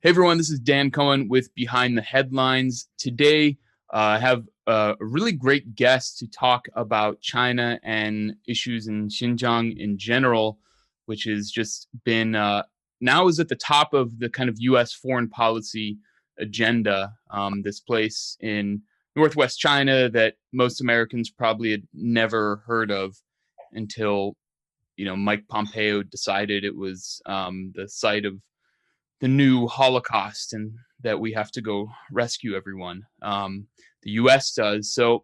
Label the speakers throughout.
Speaker 1: Hey everyone, this is Dan Cohen with Behind the Headlines. Today, I have a really great guest to talk about China and issues in Xinjiang in general, which has just been now is at the top of the kind of U.S. foreign policy agenda. This place in northwest China that most Americans probably had never heard of until Mike Pompeo decided it was the site of the new Holocaust and that we have to go rescue everyone. The U.S. does. So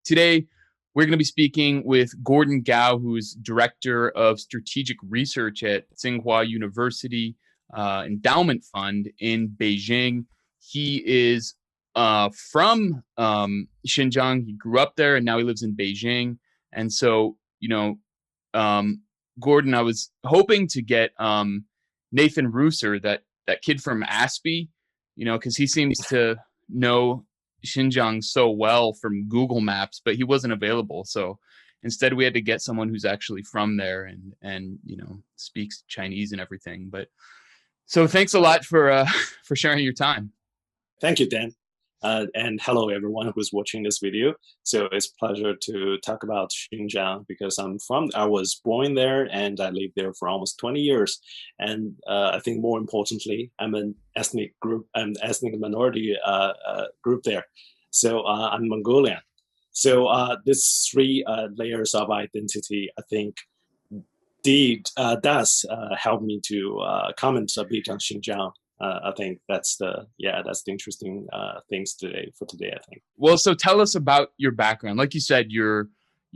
Speaker 1: today we're going to be speaking with Gordon Gao, who's Director of Strategic Research at Tsinghua University Endowment Fund in Beijing. He is from Xinjiang. He grew up there and now he lives in Beijing. And so, Gordon, I was hoping to get Nathan Rooser, that kid from Aspie, because he seems to know Xinjiang so well from Google Maps, but he wasn't available. So instead we had to get someone who's actually from there and speaks Chinese and everything. But so thanks a lot for sharing your time.
Speaker 2: Thank you, Dan. And hello, everyone who's watching this video. So it's a pleasure to talk about Xinjiang because I was born there and I lived there for almost 20 years. And I think more importantly, I'm an ethnic minority group there. So I'm Mongolian. So these three layers of identity, I think, does help me to comment a bit on Xinjiang. I think that's the interesting things for today. I think.
Speaker 1: Well, so tell us about your background. Like you said, you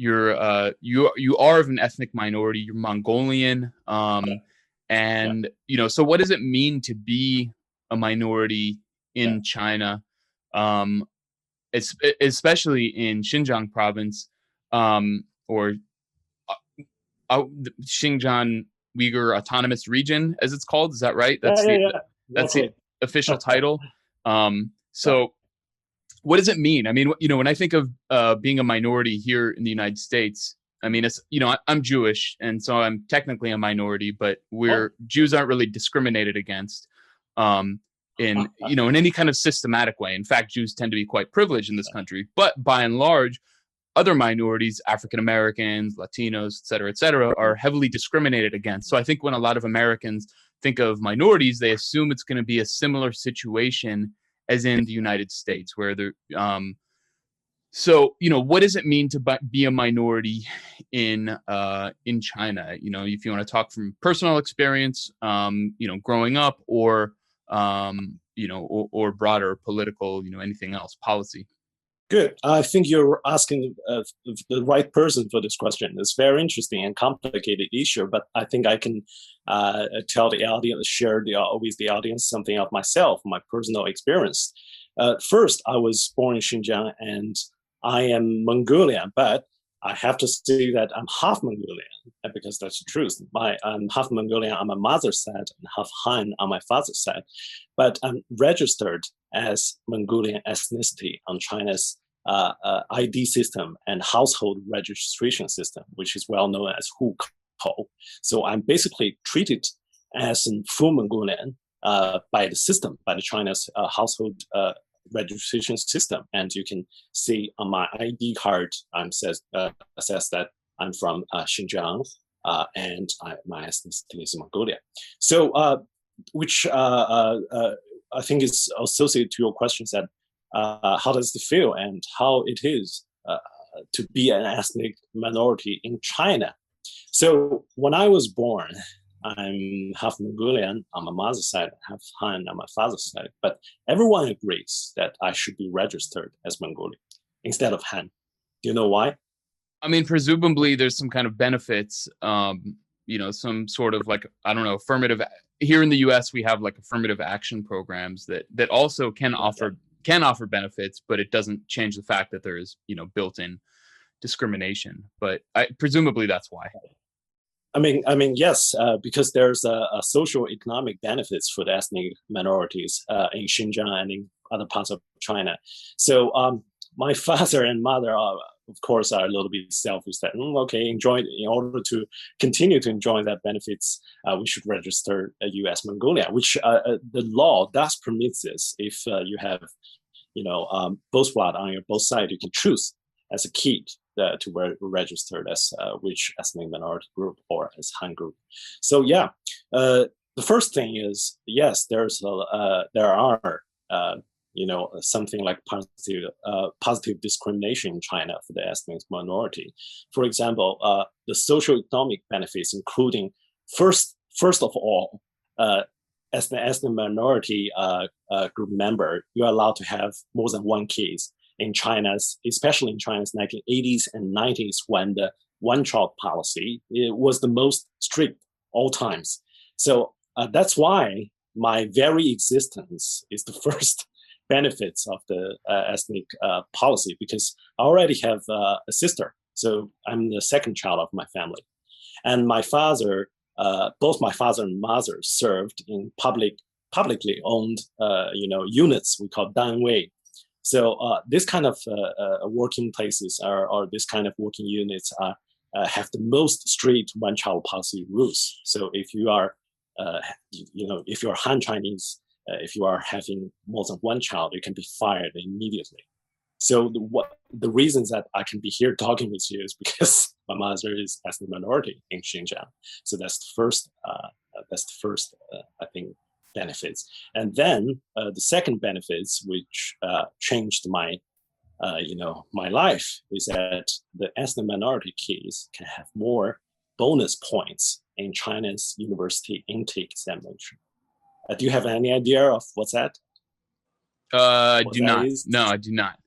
Speaker 1: are of an ethnic minority. You're Mongolian, and so what does it mean to be a minority in China, especially in Xinjiang province, or Xinjiang Uyghur Autonomous Region, as it's called? Is that right? That's the official title. So what does it mean? I mean, when I think of being a minority here in the United States, I mean, it's, I'm Jewish, and so I'm technically a minority, but Jews aren't really discriminated against in any kind of systematic way. In fact, Jews tend to be quite privileged in this country, but by and large, other minorities, African Americans, Latinos, et cetera, are heavily discriminated against. So I think when a lot of Americans think of minorities, they assume it's going to be a similar situation as in the United States, where they're. So what does it mean to be a minority in China? If you want to talk from personal experience, growing up, or or broader political, anything else, policy.
Speaker 2: Good. I think you're asking the right person for this question. It's very interesting and complicated issue, but I think I can tell the audience, share with the audience something of myself, my personal experience. First, I was born in Xinjiang and I am Mongolian, but I have to say that I'm half Mongolian because that's the truth. I'm half Mongolian on my mother's side and half Han on my father's side, but I'm registered as Mongolian ethnicity on China's ID system and household registration system, which is well known as Hukou. So I'm basically treated as a full Mongolian by the system, by the China's household registration system. And you can see on my ID card, says that I'm from Xinjiang and my ethnicity is Mongolia. So, which I think is associated to your questions that how does it feel and how it is to be an ethnic minority in China. So when I was born, I'm half Mongolian on my mother's side, half Han on my father's side, but everyone agrees that I should be registered as Mongolian instead of Han. Do you know why?
Speaker 1: I mean, presumably there's some kind of benefits, some sort of affirmative. Here in the U.S., we have affirmative action programs that also can offer benefits, but it doesn't change the fact that there is, built-in discrimination. But presumably that's why.
Speaker 2: I mean, yes, because there's a social economic benefits for the ethnic minorities in Xinjiang and in other parts of China. So my father and mother of course, are a little bit selfish that, okay, enjoy it. In order to continue to enjoy that benefits, we should register a U.S. Mongolia, which the law does permit this. If you have, both blood on your both sides, you can choose as a kid to register as which ethnic minority group or as Han group. So yeah, the first thing is, yes, there are something like positive discrimination in China for the ethnic minority. For example, the socioeconomic benefits, including first of all, as the ethnic minority group member, you're allowed to have more than one case. Especially in China's 1980s and 90s, when the one-child policy was the most strict all times. So that's why my very existence is the first benefits of the ethnic policy, because I already have a sister. So I'm the second child of my family. And my father, both my father and mother served in publicly owned units we call danwei. So this kind of working places or this kind of working units have the most strict one-child policy rules. So if you are, if you're Han Chinese, if you are having more than one child, you can be fired immediately. So the reasons that I can be here talking with you is because my mother is ethnic minority in Xinjiang. So that's the first. I think, benefits. And then the second benefits, which changed my my life, is that the ethnic minority kids can have more bonus points in China's university intake examination. Do you have any idea of what's that?
Speaker 1: I do not. No, I do not.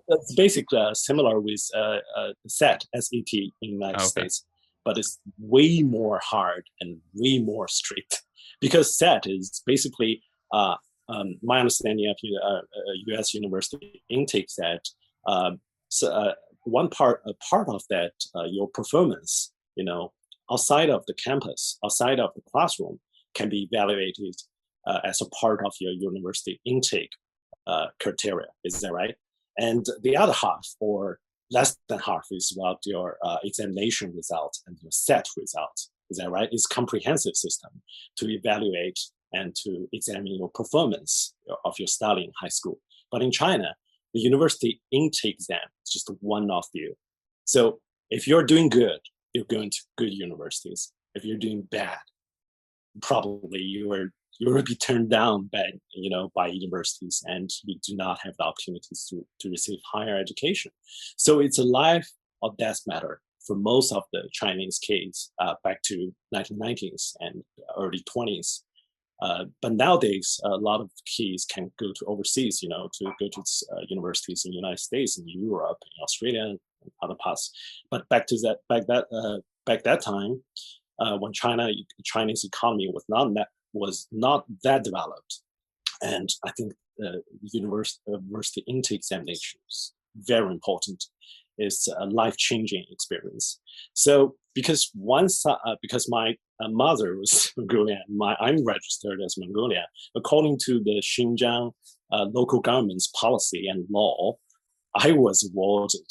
Speaker 2: It's basically similar with SAT, SAT in the United States, but it's way more hard and way more strict. Because SAT is basically, my understanding of U.S. university intake SAT, a part of that, your performance, outside of the campus, outside of the classroom, can be evaluated as a part of your university intake criteria. Is that right? And the other half, or less than half, is about your examination result and your SAT result. Is that right? It's a comprehensive system to evaluate and to examine your performance of your study in high school. But in China, the university intake exam is just one of you. So if you're doing good, you're going to good universities. If you're doing bad, probably you will be turned down by universities, and you do not have the opportunities to receive higher education. So it's a life or death matter for most of the Chinese kids back to 1990s and early 20s. But nowadays, a lot of kids can go to overseas, to go to universities in the United States, in Europe, in Australia, and other parts. But back that time, when Chinese economy was not that developed, and I think university intake examinations very important. Is a life-changing experience. So because my mother was Mongolian, I'm registered as Mongolia. According to the Xinjiang local government's policy and law, I was awarded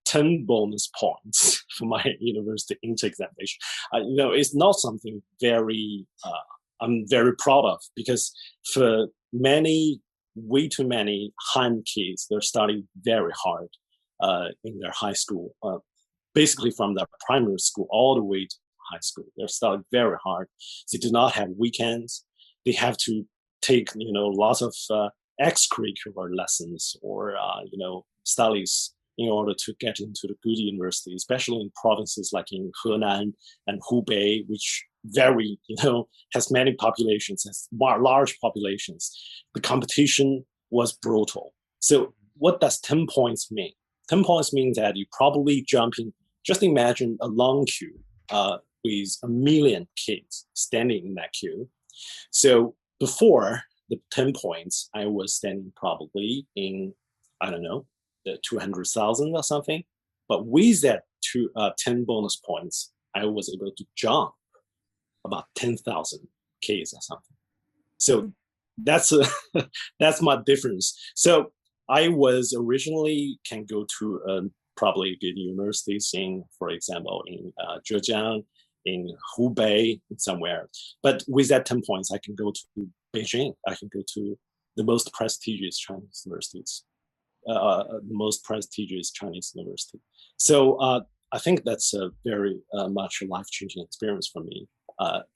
Speaker 2: 10 bonus points for my university intake examination. It's not something I'm very proud of, because for way too many Han kids, they're studying very hard in their high school, basically from their primary school all the way to high school. They're studying very hard. They do not have weekends. They have to take, lots of extracurricular lessons or, studies in order to get into the good university, especially in provinces like in Henan and Hubei, which has many populations, has large populations. The competition was brutal. So what does 10 points mean? 10 points means that you probably just imagine a long queue with 1 million kids standing in that queue. So before the 10 points, I was standing probably in, the 200,000 or something. But with that 10 bonus points, I was able to jump about 10,000 kids or something. So that's my difference. So I was originally can go to probably good universities in, for example, in Zhejiang, in Hubei, somewhere. But with that 10 points, I can go to Beijing. I can go to the most prestigious Chinese universities, the most prestigious Chinese university. So I think that's a very much life-changing experience for me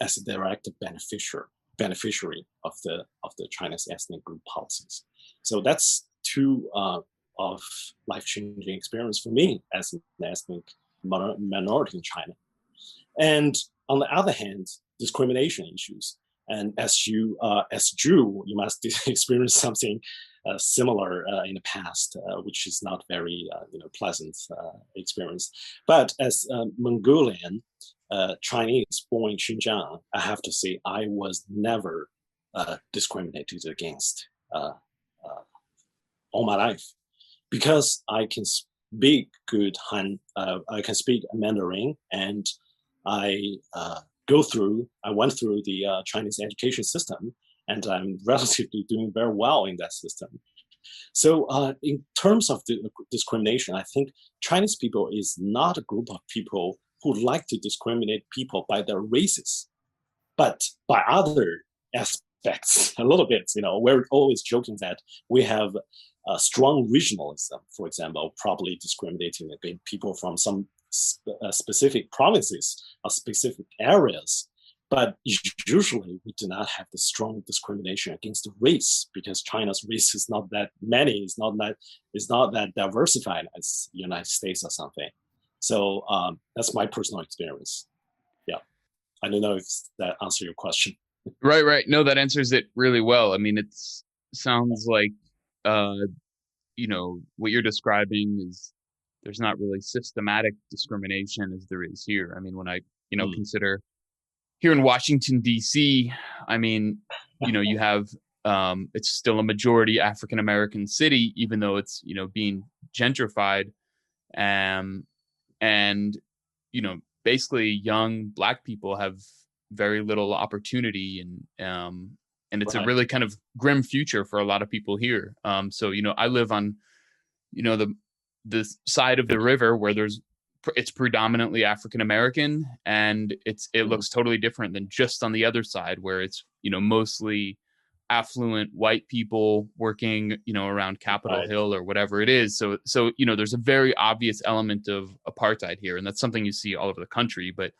Speaker 2: as a direct beneficiary of the China's ethnic group policies. So that's two of life-changing experience for me as an ethnic minority in China. And on the other hand, discrimination issues. And as Jew, you must experience something similar in the past, which is not very pleasant experience. But as Mongolian Chinese born in Xinjiang, I have to say I was never discriminated against all my life, because I can speak good Han, I can speak Mandarin, and I went through the Chinese education system, and I'm relatively doing very well in that system. So in terms of the discrimination, I think Chinese people is not a group of people who like to discriminate people by their races, but by other aspects a little bit. We're always joking that we have strong regionalism, for example, probably discriminating against people from some specific provinces or specific areas. But usually we do not have the strong discrimination against the race, because China's race is not that many, it's not that diversified as the United States or something. So that's my personal experience. Yeah, I don't know if that answers your question.
Speaker 1: Right. No, that answers it really well. I mean, it sounds like what you're describing is there's not really systematic discrimination as there is here. I mean, when I consider here in Washington, D.C., I mean, you have it's still a majority African American city, even though it's being gentrified, and basically young Black people have very little opportunity, and it's a really kind of grim future for a lot of people here. So I live on the side of the river where it's predominantly African American, and it looks totally different than just on the other side where it's mostly affluent white people working around Capitol Hill or whatever it is. So there's a very obvious element of apartheid here, and that's something you see all over the country, but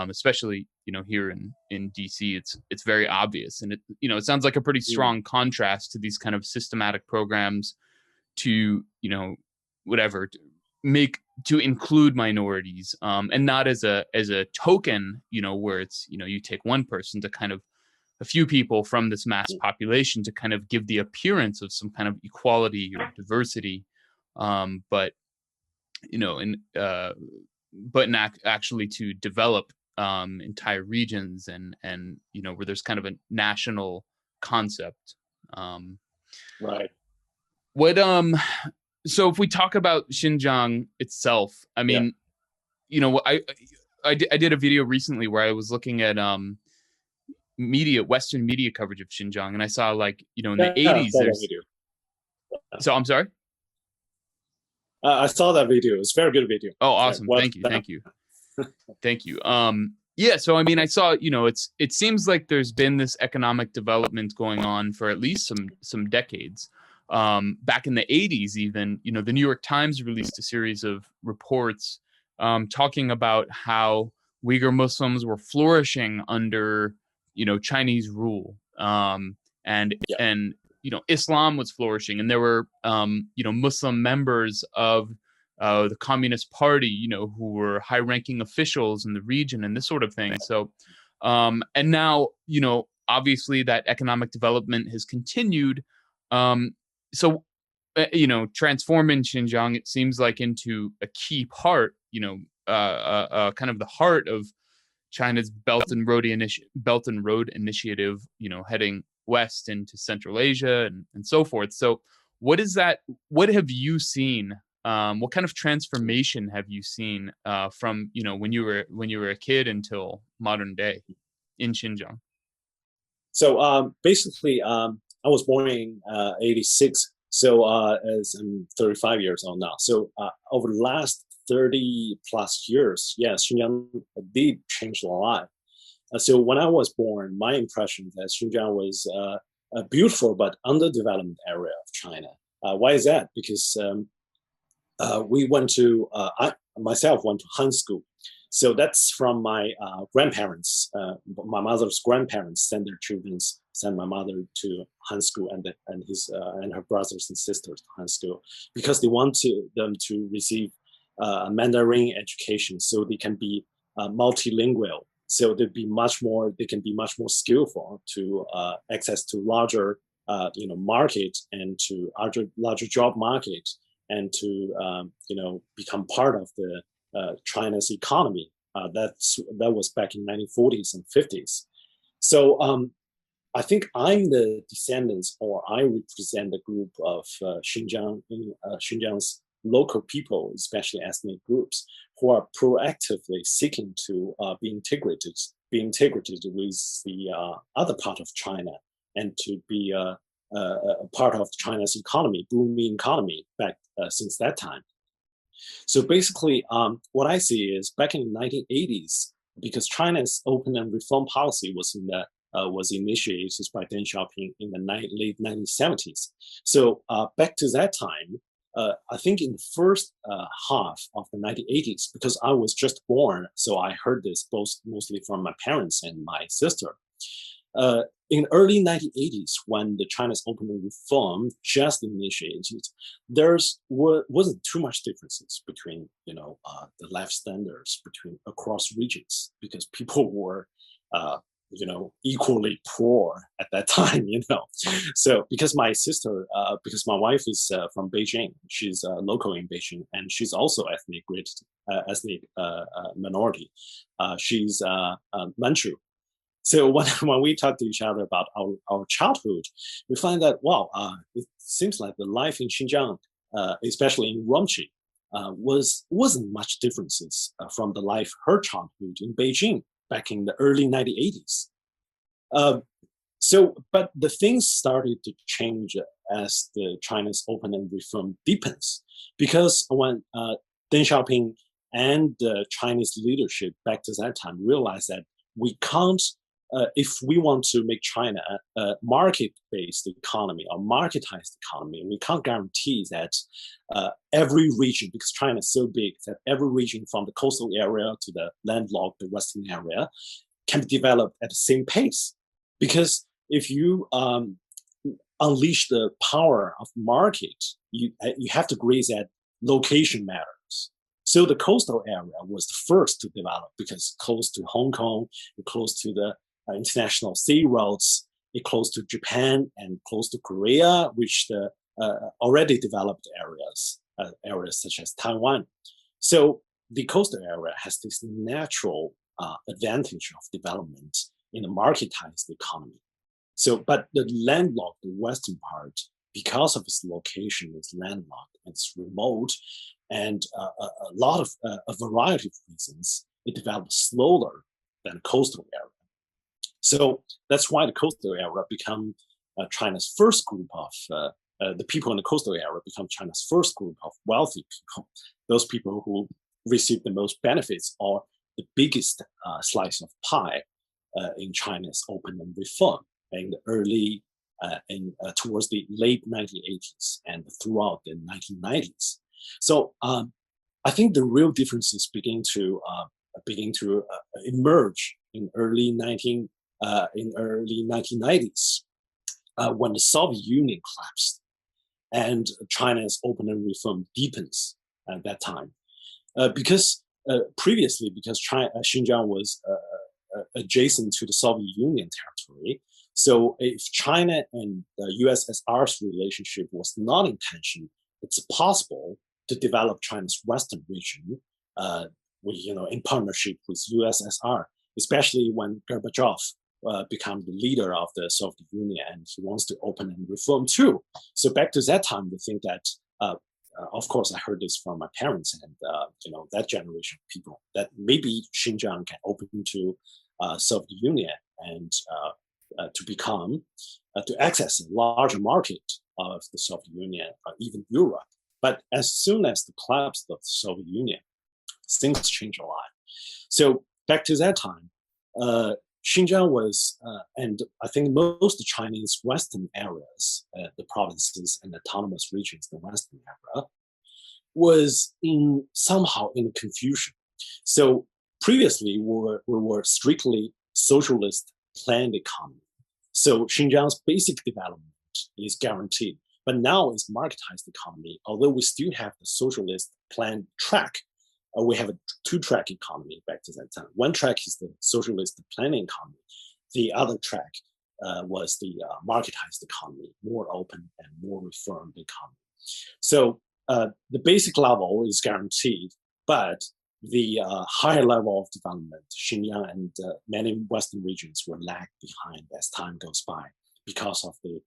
Speaker 1: especially here in DC, it's very obvious, and it sounds like a pretty strong contrast to these kind of systematic programs to to include minorities, and not as a token, where it's you take one person to kind of a few people from this mass population to kind of give the appearance of some kind of equality or diversity, but actually to develop entire regions and where there's kind of a national concept.
Speaker 2: Right.
Speaker 1: So if we talk about Xinjiang itself, I mean, I did a video recently where I was looking at Western media coverage of Xinjiang, and I saw in the 80s. So I'm sorry.
Speaker 2: I saw that video. It's a very good video.
Speaker 1: Oh, awesome! Thank you. Yeah. So I mean, I saw. It seems like there's been this economic development going on for at least some decades. Back in the 80s, even, the New York Times released a series of reports talking about how Uyghur Muslims were flourishing under, Chinese rule. And Islam was flourishing, and there were, Muslim members of the Communist Party, who were high-ranking officials in the region and this sort of thing. So, and now, obviously that economic development has continued. So, transforming Xinjiang, it seems like, into a key part, kind of the heart of China's Belt and Road Initiative, heading west into Central Asia and so forth. So what have you seen? What kind of transformation have you seen from, when you were a kid until modern day in Xinjiang?
Speaker 2: So basically, I was born in 86. So as I'm 35 years old now, so over the last 30 plus years, yes, Xinjiang did change a lot. So when I was born, my impression that Xinjiang was a beautiful but underdeveloped area of China. Why is that? Because we went to, I myself went to Han School. So that's from my grandparents. My mother's grandparents sent my mother to Han School and her brothers and sisters to Han School because they wanted them to receive a Mandarin education so they can be multilingual. So they can be much more skillful to access to larger, market and to larger job market and to become part of the China's economy. That was back in 1940s and 50s. So I think I'm the descendants, or I represent the group of Xinjiang's local people, especially ethnic groups, who are proactively seeking to be integrated with the other part of China and to be a part of China's economy, booming economy back since that time. So basically, what I see is back in the 1980s, because China's open and reform policy was initiated by Deng Xiaoping in the late 1970s. So back to that time, I think in the first half of the 1980s, because I was just born, so I heard this mostly from my parents and my sister. In early 1980s, when the China's open and reform just initiated, wasn't too much differences between the life standards across regions because people were equally poor at that time. So because my sister, because my wife is from Beijing, she's local in Beijing, and she's also ethnic minority. She's Manchu. So when we talk to each other about our childhood, we find that, wow, it seems like the life in Xinjiang, especially in Urumqi, wasn't much differences from the life her childhood in Beijing back in the early 1980s. But the things started to change as the China's open and reform deepens, because when Deng Xiaoping and the Chinese leadership back to that time realized that we can't, if we want to make China a market-based economy or marketized economy, we can't guarantee that every region, because China is so big, that every region from the coastal area to the landlocked, the western area, can be developed at the same pace. Because if you unleash the power of market, you have to graze that location matters. So the coastal area was the first to develop because close to Hong Kong, close to the international sea routes, close to Japan and close to Korea, which the already developed areas such as Taiwan. So the coastal area has this natural advantage of development in a marketized economy. So, but the landlocked, the western part, because of its location, it's landlocked and it's remote, and a variety of reasons, it developed slower than coastal area. So that's why the coastal area become China's first group of the people in the coastal area become China's first group of wealthy people. Those people who receive the most benefits or the biggest slice of pie in China's open and reform in the early towards the late 1980s and throughout the 1990s. So I think the real differences begin to emerge in early 1990s when the Soviet Union collapsed and China's open and reform deepens at that time. Because previously, because Xinjiang was adjacent to the Soviet Union territory, so if China and the USSR's relationship was not in tension, it's possible to develop China's western region, in partnership with USSR, especially when Gorbachev became the leader of the Soviet Union and he wants to open and reform too. So back to that time, we think that, of course, I heard this from my parents and that generation of people, that maybe Xinjiang can open to Soviet Union and to access a larger market of the Soviet Union or even Europe. But as soon as the collapse of the Soviet Union, things changed a lot. So back to that time, Xinjiang was, and I think most Chinese Western areas, the provinces and autonomous regions, the Western area, was somehow in confusion. So previously, we were strictly socialist planned economy. So Xinjiang's basic development is guaranteed. But now it's marketized economy. Although we still have the socialist planned track, we have a two-track economy back to that time. One track is the socialist planning economy. The other track was the marketized economy, more open and more reformed economy. So the basic level is guaranteed, but the higher level of development, Xinjiang and many Western regions were lagged behind as time goes by because of the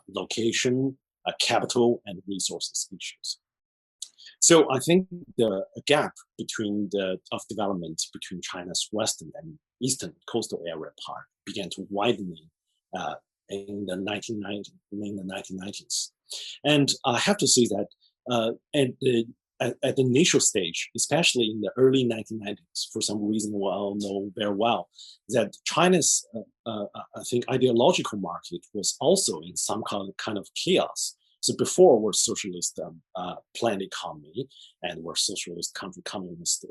Speaker 2: location, capital, and resources issues. So I think the gap of development between China's western and eastern coastal area part began to widen in the 1990s. And I have to say that at the initial stage, especially in the early 1990s, for some reason we all know very well, that China's, I think, ideological market was also in some kind of chaos. So before we're socialist planned economy and we're socialist communist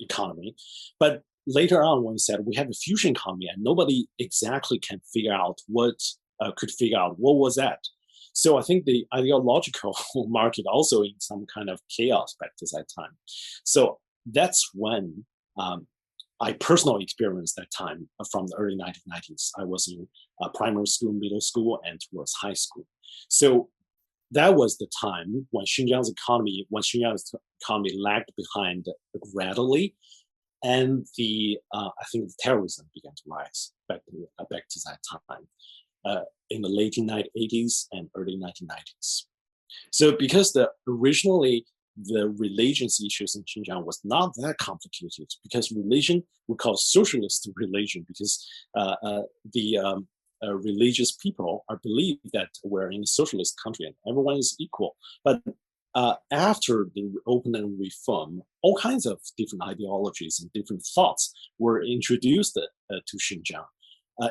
Speaker 2: economy, but later on when we said we have a fusion economy and nobody exactly can figure out what was that. So I think the ideological market also in some kind of chaos back to that time. So that's when I personally experienced that time from the early 1990s. I was in primary school, middle school, and towards high school. So that was the time when Xinjiang's economy lagged behind gradually, and I think the terrorism began to rise back to that time in the late 1980s and early 1990s. So because originally the religious issues in Xinjiang was not that complicated, because religion, we call socialist religion, because the religious people are believed that we're in a socialist country and everyone is equal. But after the open and reform, all kinds of different ideologies and different thoughts were introduced to Xinjiang,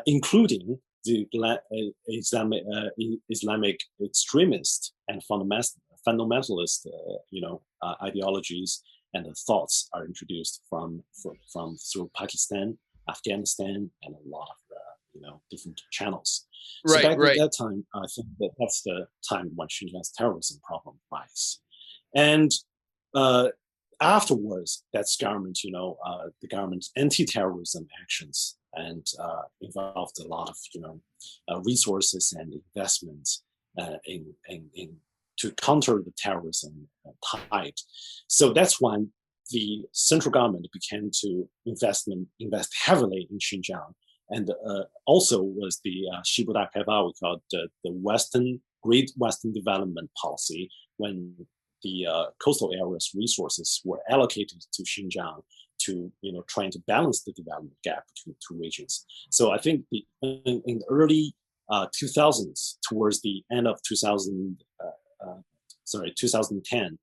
Speaker 2: including the Islamic extremist and fundamentalist, ideologies and thoughts are introduced from through Pakistan, Afghanistan, and a lot of different channels. So back at that time, I think that's the time when Xinjiang's terrorism problem rise, and afterwards, that's government, the government's anti-terrorism actions, and involved a lot of resources and investments in to counter the terrorism tide. So that's when the central government began to invest heavily in Xinjiang, and also was the Shibuda Kaiba, we call it the Great Western Development Policy, when the coastal areas resources were allocated to Xinjiang to trying to balance the development gap between two regions. So I think in the early 2000s, towards the end of 2010,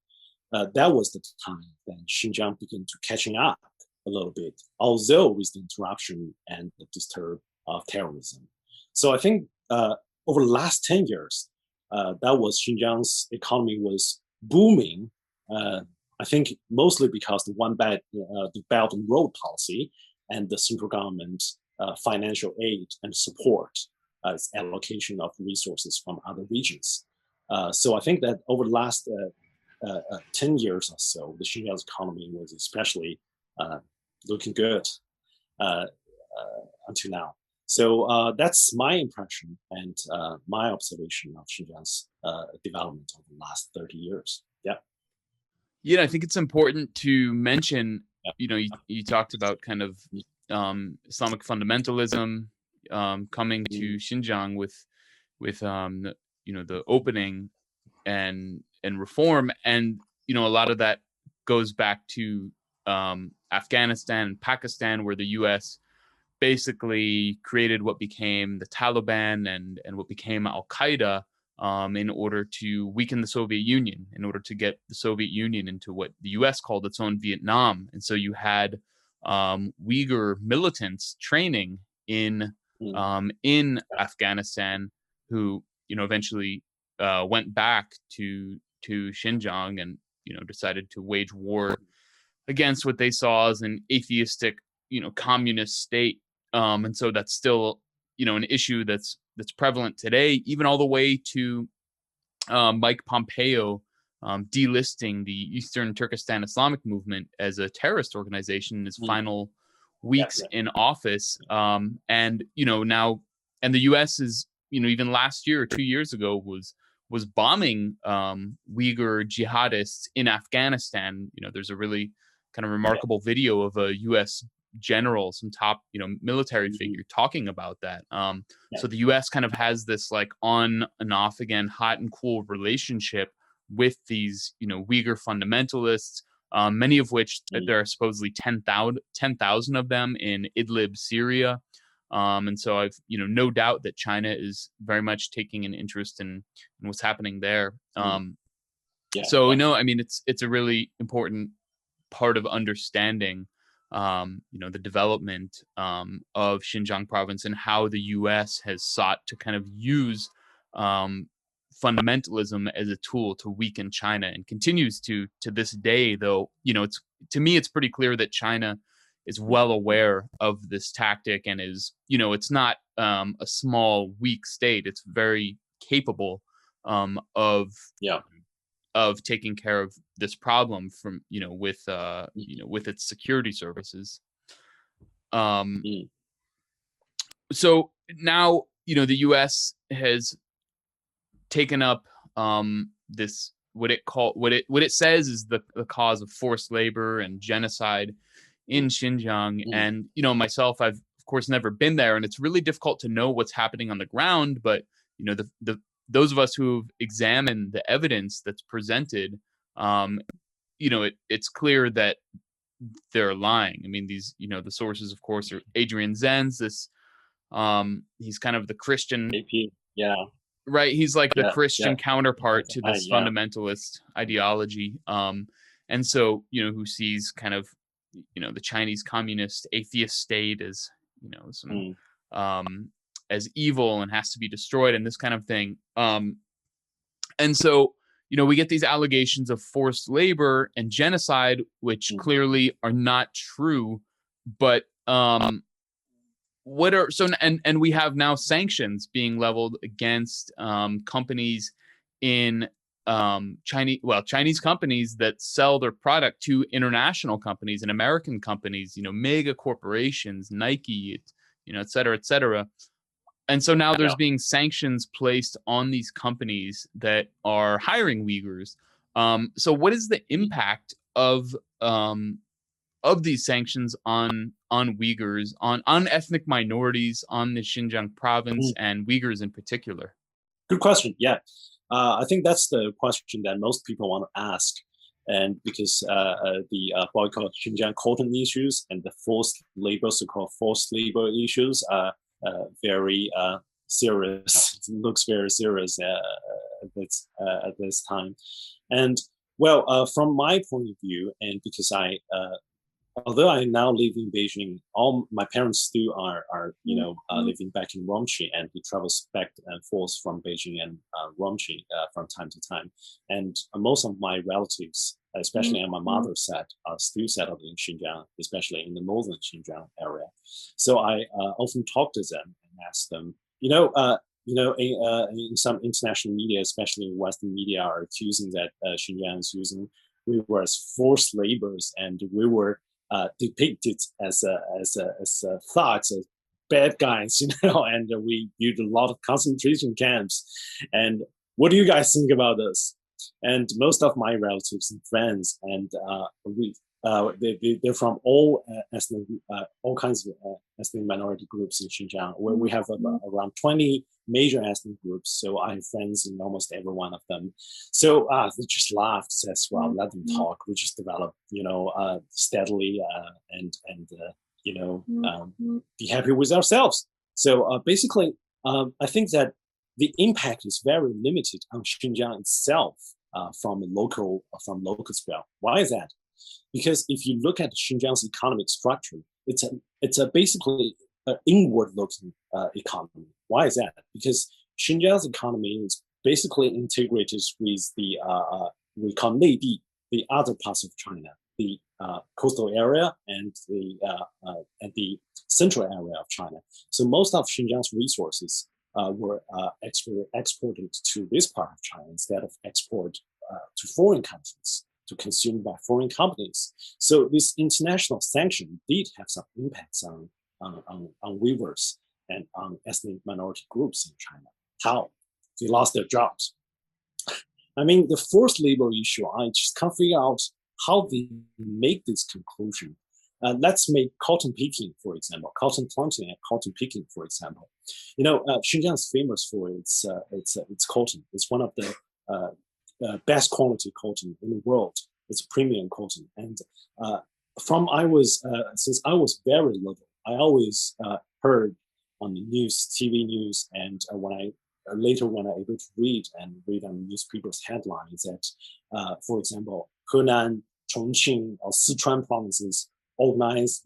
Speaker 2: that was the time when Xinjiang began to catching up a little bit, although with the interruption and the disturb of terrorism. So I think over the last 10 years, that was Xinjiang's economy was booming. I think mostly because the Belt and Road policy and the central government financial aid and support as allocation of resources from other regions. So I think that over the last 10 years or so, the Xinjiang's economy was especially looking good until now. So that's my impression and my observation of Xinjiang's development over the last 30 years. Yeah.
Speaker 1: Yeah, I think it's important to mention, you talked about kind of Islamic fundamentalism coming to Xinjiang with the opening and reform, and a lot of that goes back to Afghanistan and Pakistan, where the U.S. basically created what became the Taliban and what became Al Qaeda in order to weaken the Soviet Union, in order to get the Soviet Union into what the U.S. called its own Vietnam. And so you had Uyghur militants training in Afghanistan, who eventually went back to Xinjiang and decided to wage war against what they saw as an atheistic communist state. And so that's still an issue that's prevalent today, even all the way to Mike Pompeo delisting the Eastern Turkestan Islamic Movement as a terrorist organization in his final weeks in office. And now, and the U.S. is even last year or 2 years ago was bombing Uyghur jihadists in Afghanistan. There's a really kind of remarkable video of a U.S. general, some top military figure talking about that. So the U.S. kind of has this like on and off again, hot and cool relationship with these Uyghur fundamentalists, many of which there are supposedly 10,000 of them in Idlib, Syria. And so I've no doubt that China is very much taking an interest in what's happening there. So I mean it's a really important part of understanding the development of Xinjiang province and how the U.S. has sought to kind of use fundamentalism as a tool to weaken China, and continues to this day. Though it's, to me, it's pretty clear that China is well aware of this tactic and is it's not a small weak state. It's very capable of taking care of this problem from with its security services. So now the U.S. has taken up this what it says is the cause of forced labor and genocide in Xinjiang. And myself, I've of course never been there, and it's really difficult to know what's happening on the ground. But those of us who've examined the evidence that's presented, it's clear that they're lying. I mean, these, the sources, of course, are Adrian Zenz. He's kind of the Christian, right? He's like the Christian counterpart to this fundamentalist ideology. And so, who sees kind of, the Chinese communist atheist state as, some, as evil and has to be destroyed and this kind of thing. And so, we get these allegations of forced labor and genocide, which clearly are not true. But and we have now sanctions being leveled against companies in Chinese companies that sell their product to international companies and American companies, mega corporations, Nike, et cetera, et cetera. And so now there's being sanctions placed on these companies that are hiring Uyghurs. So what is the impact of these sanctions on Uyghurs, on ethnic minorities, on the Xinjiang province and Uyghurs in particular?
Speaker 2: Good question. Yeah. I think that's the question that most people want to ask. And because the boycott Xinjiang cotton issues and the forced labor, so-called forced labor issues are very serious. It looks very serious at this time. And well, from my point of view, and because although I now live in Beijing, all my parents still are living back in Urumqi, and we travel back and forth from Beijing and Urumqi from time to time. And most of my relatives, especially on my mother's side, are still settled in Xinjiang, especially in the northern Xinjiang area. So I often talk to them and ask them, in some international media, especially Western media, are accusing that Xinjiang is using Uyghurs as forced laborers, and we were depicted as thugs, as bad guys, and we built a lot of concentration camps. And what do you guys think about this? And most of my relatives and friends, and they're from all kinds of ethnic minority groups in Xinjiang, where we have around 20 major ethnic groups. So I have friends in almost every one of them. So they just laughed, says, "Well, let them talk. We just develop, steadily, and be happy with ourselves." So basically, I think that the impact is very limited on Xinjiang itself from local scale. Why is that? Because if you look at Xinjiang's economic structure, it's a basically an inward-looking economy. Why is that? Because Xinjiang's economy is basically integrated with the we call 内地, the other parts of China, the coastal area and the central area of China. So most of Xinjiang's resources were exported to this part of China instead of export to foreign countries, to consumed by foreign companies. So this international sanction did have some impacts on Uyghurs and on ethnic minority groups in China. How? They lost their jobs. I mean, the forced labor issue, I just can't figure out how they make this conclusion. Let's make cotton picking, for example, cotton planting and cotton picking, for example. You know, Xinjiang is famous for its cotton. It's one of the best quality cotton in the world. It's premium cotton, and since I was very little, I always heard on the news, TV news, and when I able to read on newspapers headlines that, for example, Henan, Chongqing, or Sichuan provinces organize,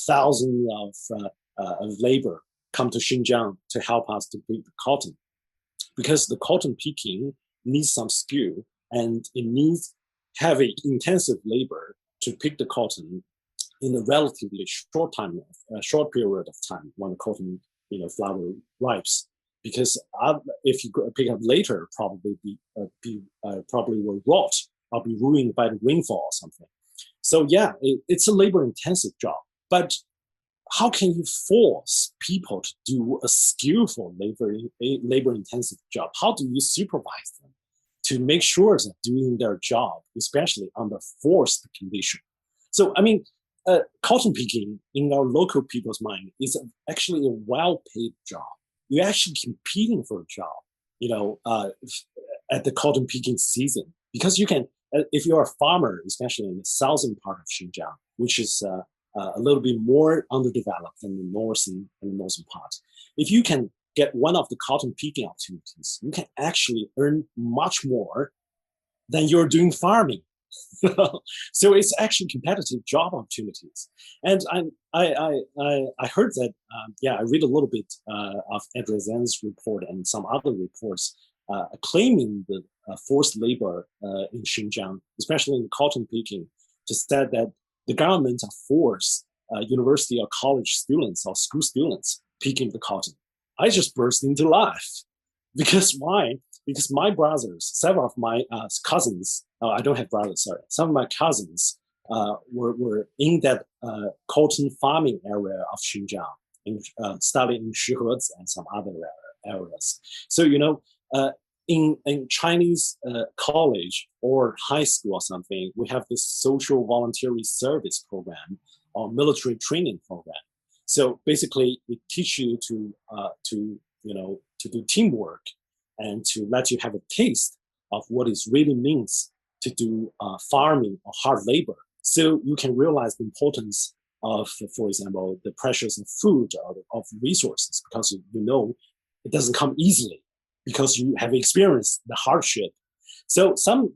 Speaker 2: thousands of labor come to Xinjiang to help us to pick the cotton, because the cotton picking needs some skill and it needs heavy, intensive labor to pick the cotton in a relatively short period of time when the cotton, flower ripes. Because if you pick up later, probably will rot or be ruined by the rainfall or something. So yeah, it's a labor-intensive job. But how can you force people to do a skillful labor-intensive job? How do you supervise them to make sure that doing their job, especially under forced condition? So I mean, cotton picking in our local people's mind is actually a well-paid job. You're actually competing for a job, at the cotton picking season, because you can, if you're a farmer, especially in the southern part of Xinjiang, which is a little bit more underdeveloped than the northern part. If you can get one of the cotton picking opportunities, you can actually earn much more than you're doing farming. So it's actually competitive job opportunities. And I heard that, I read a little bit of Terrorism's report and some other reports claiming the forced labor in Xinjiang, especially in cotton picking, just said that the government forced university or college students or school students picking the cotton. I just burst into laugh. Because why? Because my brothers, several of my cousins, I don't have brothers, sorry. Some of my cousins were in that cotton farming area of Xinjiang, studying in Shihezi and some other areas. So, in Chinese college or high school or something, we have this social voluntary service program or military training program. So basically, it teaches you to do teamwork and to let you have a taste of what it really means to do farming or hard labor. So you can realize the importance of, for example, the pressures of food or of resources, because it doesn't come easily, because you have experienced the hardship. So some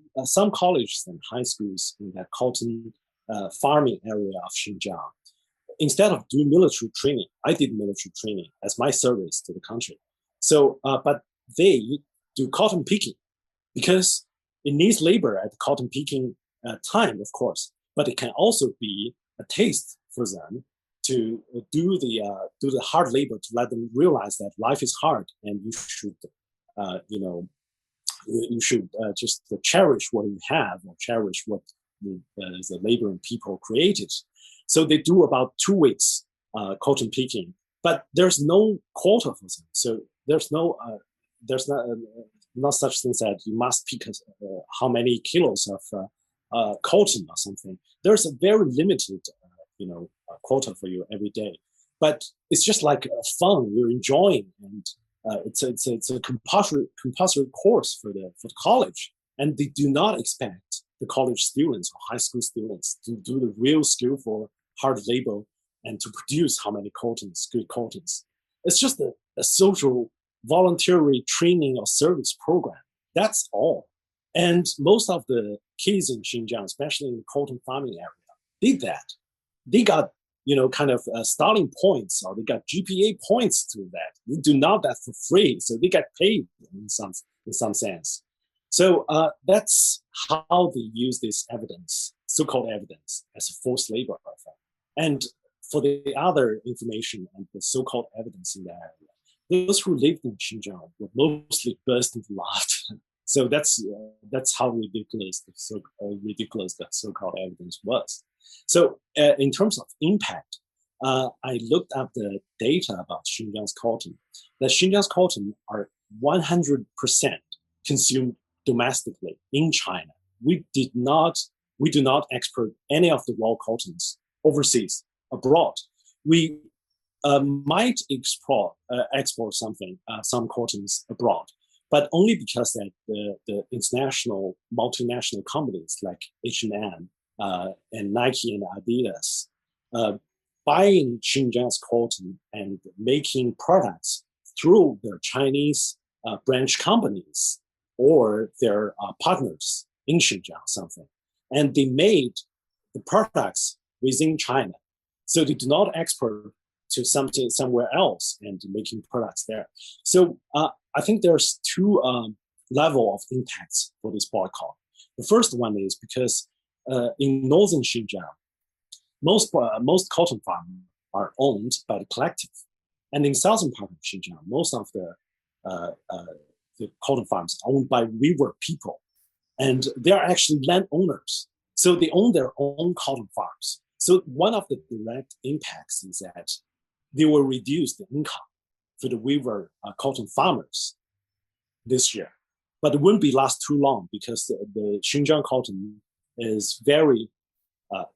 Speaker 2: colleges and high schools in that cotton farming area of Xinjiang, instead of doing military training, I did military training as my service to the country. So, but they do cotton picking, because it needs labor at the cotton picking time, of course, but it can also be a taste for them to do the hard labor, to let them realize that life is hard and you should, just cherish what you have, or cherish what the laboring people created. So they do about 2 weeks cotton picking, but there's no quota for them. So there's not such things that you must pick how many kilos of cotton or something. There's a very limited, quota for you every day. But it's just like fun. You're enjoying, and it's a compulsory course for the good and they do not expect the college students or high school students to do the real skillful hard labor and to produce how many good cottons. It's just a social voluntary training or service program. That's all. And most of the kids in Xinjiang, especially in the cotton farming area, did that. They got, kind of starting points, or they got GPA points through that. They do not that for free, so they get paid in some sense. So that's how they use this evidence, so-called evidence, as a forced labor. And for the other information and the so-called evidence in the area, those who lived in Xinjiang were mostly burst into laughter. So that's how ridiculous the so-called evidence was. So in terms of impact, I looked up the data about Xinjiang's cotton. The Xinjiang's cotton are 100% consumed domestically in China. We do not export any of the raw cottons overseas, abroad. We might export some cottons abroad, but only because that the international multinational companies like H&M and Nike and Adidas buying Xinjiang's cotton and making products through their Chinese branch companies or their partners in Xinjiang something. And they made the products within China. So they do not export to somewhere else and making products there. So I think there's two level of impacts for this boycott. The first one is because in northern Xinjiang, most cotton farms are owned by the collective. And in southern part of Xinjiang, most of the cotton farms are owned by Uyghur people. And they are actually landowners. So they own their own cotton farms. So one of the direct impacts is that they will reduce the income for the Uyghur cotton farmers this year. But it wouldn't be last too long because the Xinjiang cotton is very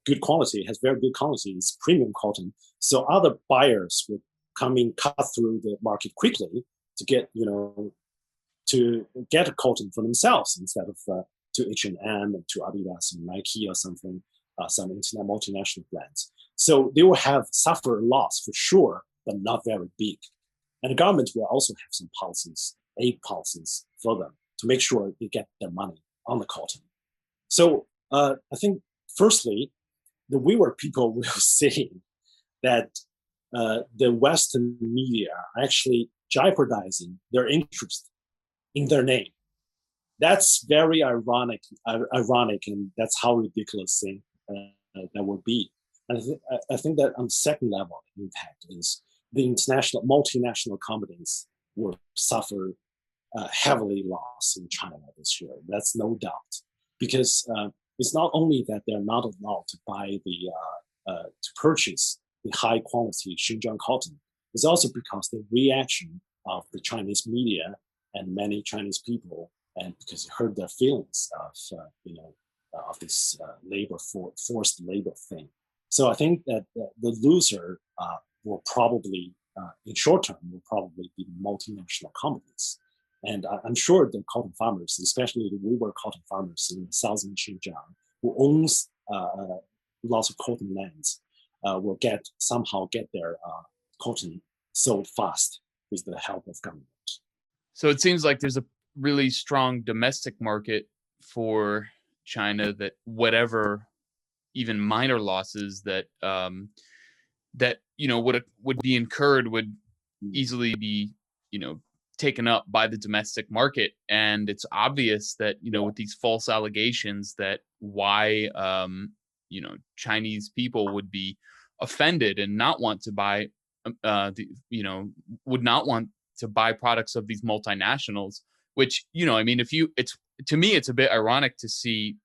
Speaker 2: good quality, has very good quality, it's premium cotton. So other buyers will come in, cut through the market quickly to get, to get a cotton for themselves instead of to H&M and to Adidas and Nike or something, some internet multinational brands. So they will suffer a loss for sure, but not very big. And the government will also have some policies, aid policies for them to make sure they get their money on the cotton. So I think firstly, the Uyghur people will say that the Western media are actually jeopardizing their interest in their name. That's very ironic, and that's how ridiculous thing that would be. And I think that on the second level, the impact is the multinational companies will suffer heavily loss in China this year. That's no doubt, because it's not only that they're not allowed to buy to purchase the high quality Xinjiang cotton. It's also because the reaction of the Chinese media and many Chinese people, and because it hurt their feelings of this forced labor thing. So I think that the loser will probably, in short term, will probably be multinational companies. And I'm sure the cotton farmers, especially the Uyghur cotton farmers in southern Xinjiang, who owns lots of cotton lands, will somehow get their cotton sold fast with the help of government.
Speaker 1: So it seems like there's a really strong domestic market for China, that whatever even minor losses that would be incurred would easily be taken up by the domestic market. And it's obvious that with these false allegations that why Chinese people would be offended and not want to buy would not want to buy products of these multinationals, which to me it's a bit ironic to see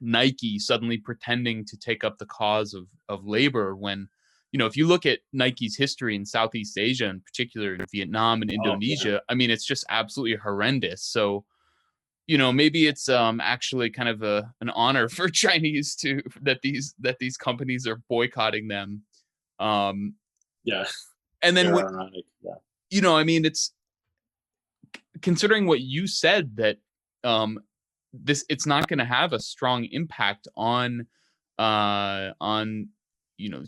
Speaker 1: Nike suddenly pretending to take up the cause of labor when if you look at Nike's history in Southeast Asia, in particular in Vietnam and Indonesia, it's just absolutely horrendous. So maybe it's actually kind of an honor for Chinese that these companies are boycotting them.
Speaker 2: Yeah.
Speaker 1: And then
Speaker 2: ironic. Yeah.
Speaker 1: It's considering what you said that it's not going to have a strong impact on the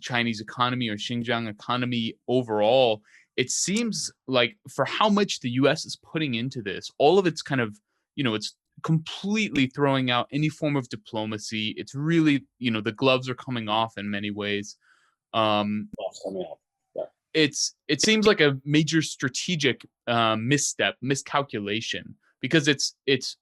Speaker 1: Chinese economy or Xinjiang economy overall. it seems like for how much the U.S. is putting into this, all of it's kind of, it's completely throwing out any form of diplomacy. It's really, the gloves are coming off in many ways. It seems like a major strategic miscalculation, because it's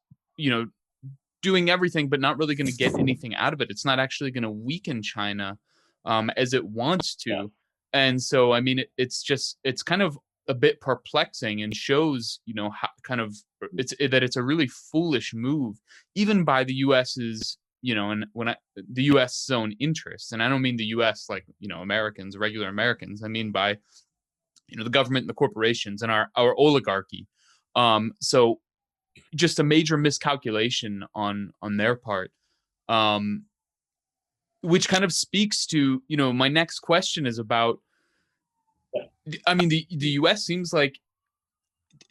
Speaker 1: doing everything but not really going to get anything out of it. It's not actually going to weaken China as it wants to.
Speaker 2: Yeah.
Speaker 1: And so, I mean, it's kind of a bit perplexing, and shows, how kind of that it's a really foolish move, even by the US's, and the US's own interests. And I don't mean the US like, Americans, regular Americans. I mean by, the government and the corporations and our oligarchy. So just a major miscalculation on their part. Which kind of speaks to, my next question is about, I mean, the US seems like,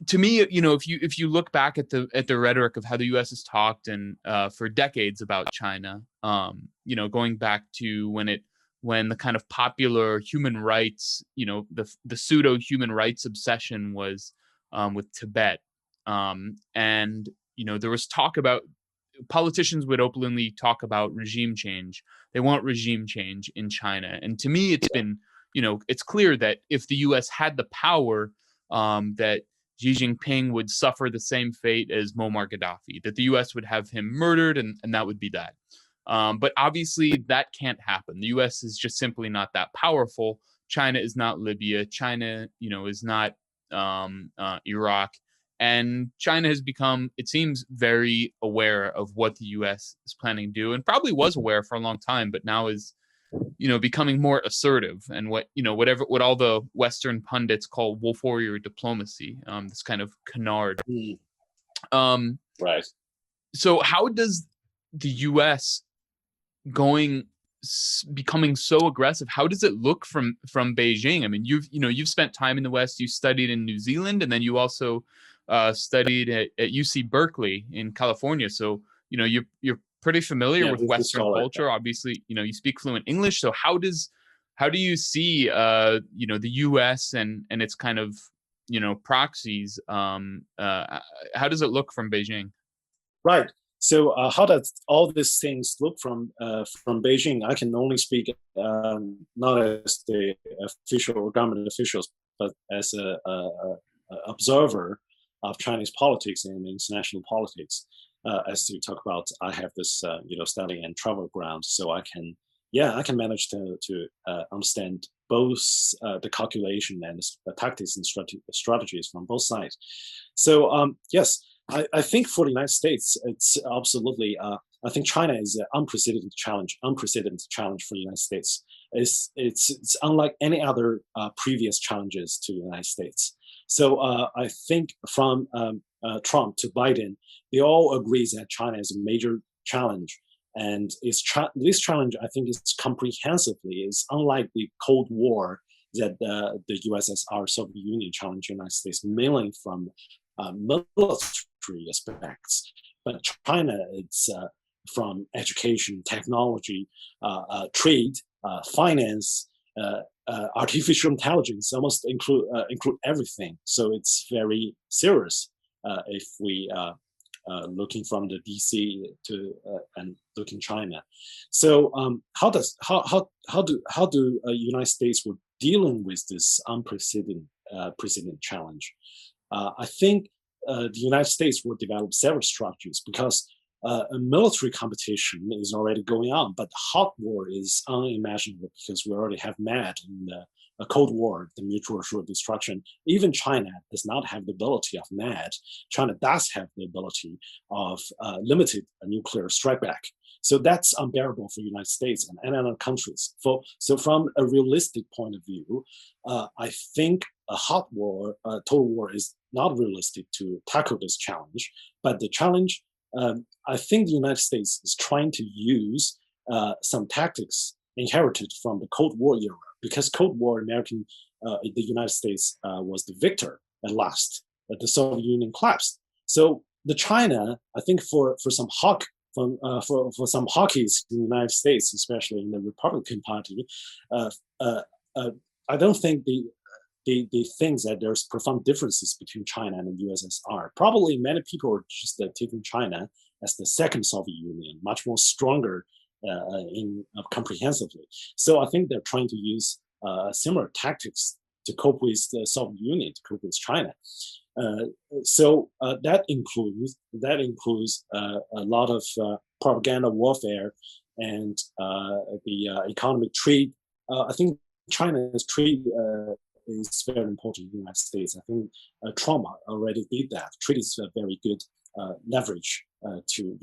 Speaker 1: to me, if you look back at the rhetoric of how the U.S. has talked and for decades about China, going back to when the kind of popular human rights, the pseudo human rights obsession was with Tibet, and there was talk about, politicians would openly talk about regime change. They want regime change in China, and to me, it's been, it's clear that if the U.S. had the power, that Xi Jinping would suffer the same fate as Muammar Gaddafi, that the U.S. would have him murdered, and that would be that. But obviously that can't happen. The U.S. is just simply not that powerful. China is not Libya. China, is not Iraq. And China has become, it seems, very aware of what the U.S. is planning to do, and probably was aware for a long time, but now is, becoming more assertive, and what all the Western pundits call wolf warrior diplomacy, this kind of canard.
Speaker 2: Right.
Speaker 1: So how does the U.S. becoming so aggressive, how does it look from Beijing? I mean, you've spent time in the West. You studied in New Zealand, and then you also studied at UC Berkeley in California. So you're pretty familiar with Western culture. Obviously, you speak fluent English. So how do you see the U.S. and its kind of proxies? How does it look from Beijing?
Speaker 2: Right. So how does all these things look from Beijing? I can only speak not as the official or government officials, but as a observer of Chinese politics and international politics. As you talk about, I have this study and travel ground, so I can manage to understand both the calculation and the tactics and strategies from both sides. So yes, I think for the United States, it's absolutely. I think China is an unprecedented challenge for the United States. It's unlike any other previous challenges to the United States. So I think from Trump to Biden, they all agree that China is a major challenge, and this challenge, I think, is comprehensively is unlike the Cold War that the USSR Soviet Union challenged the United States mainly from military aspects, but China, it's from education, technology, trade, finance, artificial intelligence, almost include everything. So it's very serious if we looking from the DC to and looking China. So how do United States were dealing with this unprecedented challenge? I think the United States will develop several strategies because a military competition is already going on, but hot war is unimaginable because we already have MAD in the Cold War, the mutual assured destruction. Even China does not have the ability of MAD. China does have the ability of limited nuclear strike back. So that's unbearable for the United States and other countries. So from a realistic point of view, I think a hot war, total war is not realistic to tackle this challenge. But the challenge, I think the United States is trying to use some tactics inherited from the Cold War era, because Cold War, the United States was the victor at last. The Soviet Union collapsed. So the China, I think for some for some hockeys in the United States, especially in the Republican Party, I don't think they think that there's profound differences between China and the USSR. Probably many people are just taking China as the second Soviet Union, much more stronger comprehensively. So I think they're trying to use similar tactics to cope with the Soviet Union, to cope with China. So that includes a lot of propaganda warfare and the economic trade. I think China's trade is very important in the United States. I think Trump already did that. Trade is a very good leverage to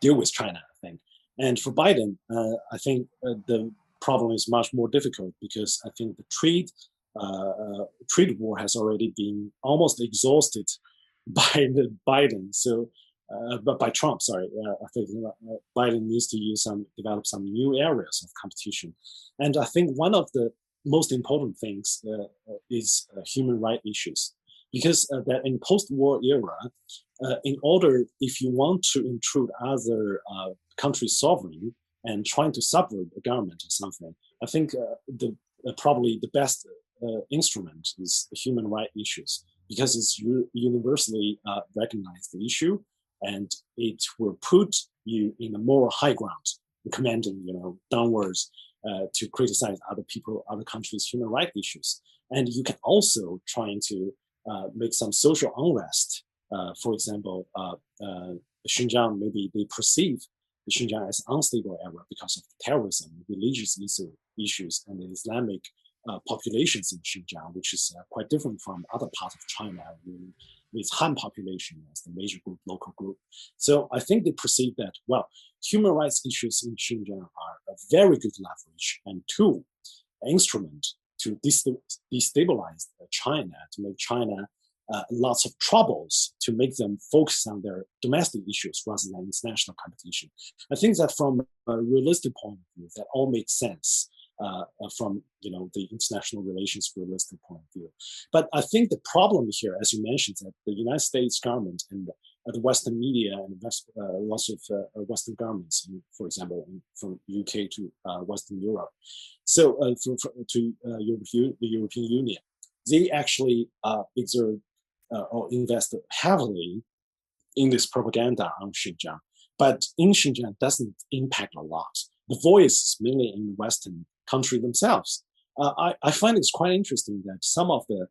Speaker 2: deal with China, I think. And for Biden, I think the problem is much more difficult because I think the trade war has already been almost exhausted by Biden. So, but by Trump, sorry. I think Biden needs to develop some new areas of competition. And I think one of the most important things is human rights issues, because that in post-war era, in order, if you want to intrude other countries' sovereign and trying to subvert the government or something, I think probably the best instrument is human rights issues, because it's universally recognized issue, and it will put you in a moral high ground, commanding downwards to criticize other people, other countries' human rights issues. And you can also try to make some social unrest. For example, Xinjiang, maybe they perceive Xinjiang as unstable area because of terrorism, religious issues, and the Islamic populations in Xinjiang, which is quite different from other parts of China, with Han population as the major group, local group. So I think they perceive that, well, human rights issues in Xinjiang are a very good leverage and tool, instrument to destabilize China, to make China lots of troubles, to make them focus on their domestic issues rather than international competition. I think that from a realistic point of view, that all makes sense. From the international relations realistic point of view. But I think the problem here, as you mentioned, that the United States government and the Western media and lots of Western governments, for example, from UK to Western Europe, so to the European Union, they actually exert or invest heavily in this propaganda on Xinjiang. But in Xinjiang, doesn't impact a lot. The voice is mainly in the Western country themselves. I find it's quite interesting that some of the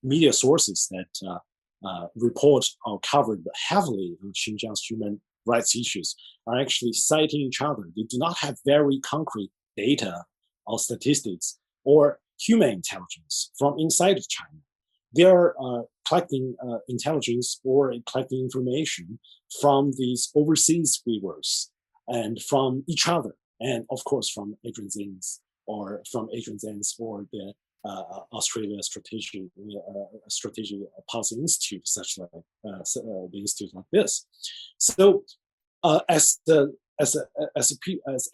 Speaker 2: media sources that report or covered heavily on Xinjiang's human rights issues are actually citing each other. They do not have very concrete data or statistics or human intelligence from inside of China. They are collecting intelligence or collecting information from these overseas Uyghurs and from each other. And of course, from Adrian Zins or the Australia Strategic Policy Institute, such like the institute like this. So, as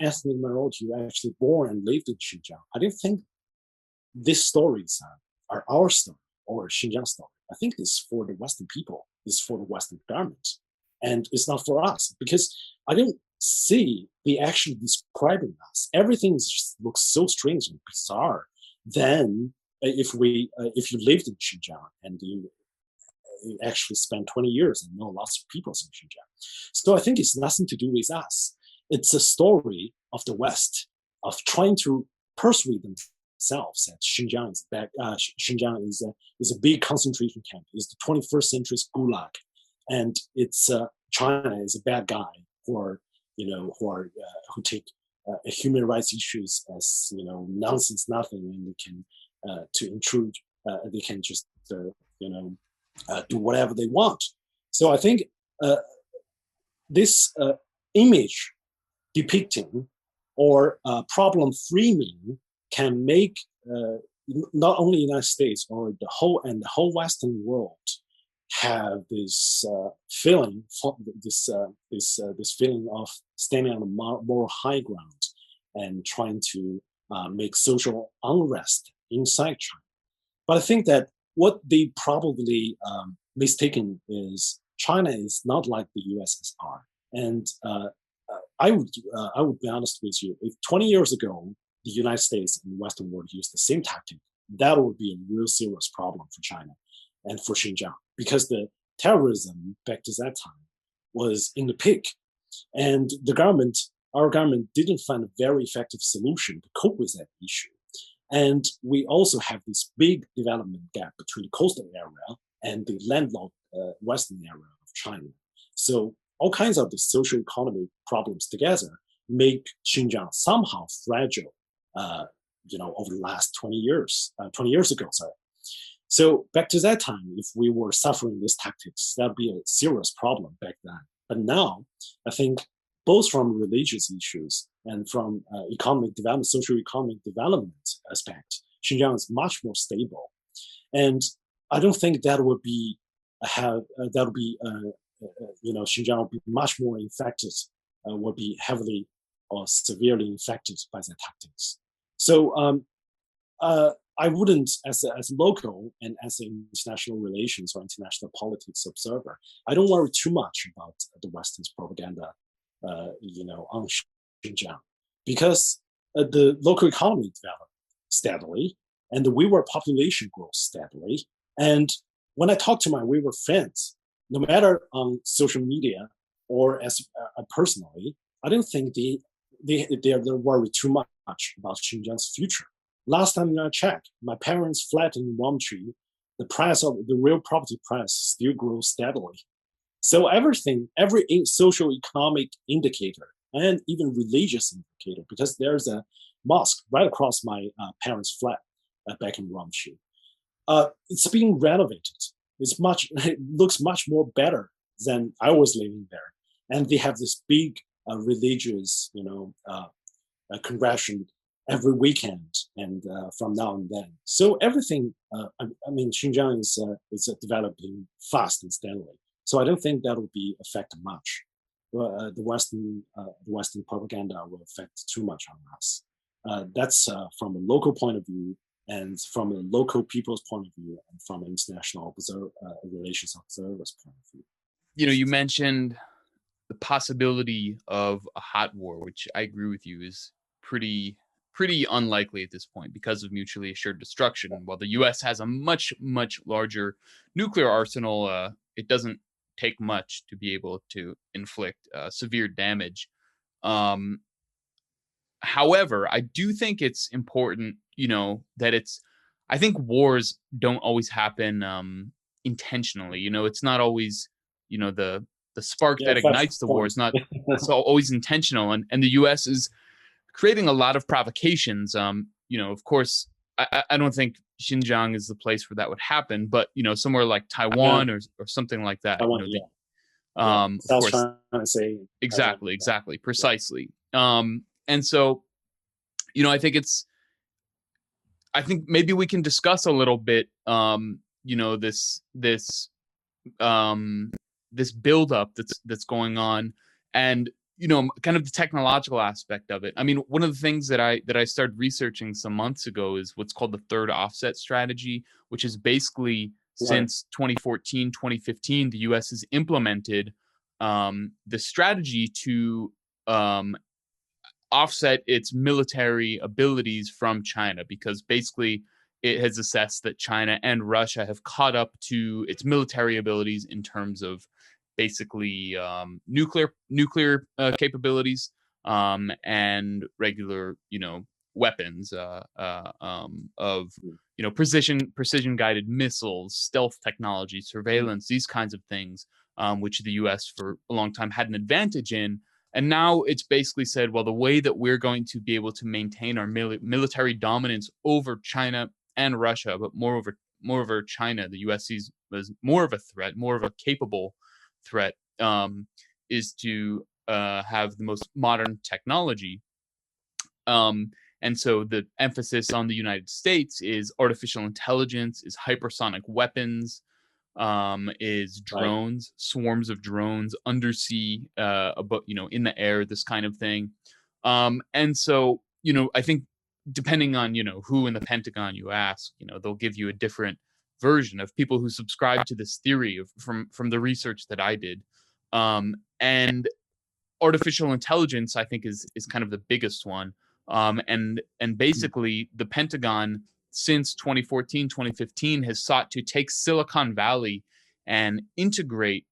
Speaker 2: ethnic minority who actually born and lived in Xinjiang, I don't think these stories are our story or Xinjiang story. I think it's for the Western people, it's for the Western government, and it's not for us, because I don't see they actually describing us. Everything just looks so strange and bizarre. Then, if you lived in Xinjiang and you actually spent 20 years and know lots of people in Xinjiang, so I think it's nothing to do with us. It's a story of the West of trying to persuade themselves that Xinjiang is back. Xinjiang is a big concentration camp. It's the 21st century's gulag, and it's China is a bad guy who take human rights issues as nonsense, nothing, and they can to intrude. They can just do whatever they want. So I think this image depicting or problem framing can make not only the United States or the whole Western world have this feeling, this feeling of standing on a moral high ground and trying to make social unrest inside China. But I think that what they probably mistaken is China is not like the USSR. And I would be honest with you. If 20 years ago, the United States and the Western world use the same tactic, that would be a real serious problem for China and for Xinjiang, because the terrorism back to that time was in the peak, and our government, didn't find a very effective solution to cope with that issue. And we also have this big development gap between the coastal area and the landlocked western area of China. So all kinds of the social economic problems together make Xinjiang somehow fragile, over the last 20 years, 20 years ago, sorry. So back to that time, if we were suffering these tactics, that would be a serious problem back then. But now, I think both from religious issues and from economic development, social economic development aspect, Xinjiang is much more stable, and I don't think that would be Xinjiang would be much more infected, would be heavily or severely infected by the tactics. So I wouldn't, as a local and as an international relations or international politics observer, I don't worry too much about the Western's propaganda, on Xinjiang, because the local economy developed steadily, and the Uyghur population grows steadily. And when I talk to my Uyghur friends, no matter on social media or as personally, I don't think they're worried too much about Xinjiang's future. Last time I checked, my parents' flat in Urumqi, the price of the real property price still grows steadily. So everything, every social economic indicator and even religious indicator, because there's a mosque right across my parents' flat back in Urumqi, it's being renovated. It looks much more better than I was living there, and they have this big religious, congregation every weekend and from now and then. So everything, Xinjiang is developing fast and steadily. So I don't think that will be affected much. The Western propaganda will affect too much on us. That's from a local point of view, and from a local people's point of view, and from an international relations observers' point of view.
Speaker 1: You mentioned the possibility of a hot war, which I agree with you is pretty unlikely at this point because of mutually assured destruction. While the U.S. has a much larger nuclear arsenal, it doesn't take much to be able to inflict severe damage. However, I do think it's important, that I think wars don't always happen intentionally. It's not always, the spark that ignites the war is not so always intentional. And the U.S. is creating a lot of provocations. Of course, I don't think Xinjiang is the place where that would happen, but somewhere like Taiwan or something like that.
Speaker 2: Taiwan,
Speaker 1: of course,
Speaker 2: trying to say
Speaker 1: exactly, precisely. And so, I think maybe we can discuss a little bit, this buildup that's going on, and kind of the technological aspect of it. I mean, one of the things that I started researching some months ago is what's called the third offset strategy, which is basically since 2014, 2015, the U.S. has implemented the strategy to offset its military abilities from China, because basically it has assessed that China and Russia have caught up to its military abilities in terms of basically nuclear capabilities and regular weapons of precision guided missiles, stealth technology, surveillance, these kinds of things, which the U.S. for a long time had an advantage in. And now it's basically said, well, the way that we're going to be able to maintain our military dominance over China and Russia, but more over China, the U.S. sees as more of a threat, more of a capable threat, is to have the most modern technology. And so the emphasis on the United States is artificial intelligence, is hypersonic weapons, is drones, swarms of drones, undersea, in the air, this kind of thing. And so, I think depending on, who in the Pentagon you ask, they'll give you a different version of people who subscribe to this theory from the research that I did. And artificial intelligence, I think, is kind of the biggest one. And basically the Pentagon since 2014, 2015 has sought to take Silicon Valley and integrate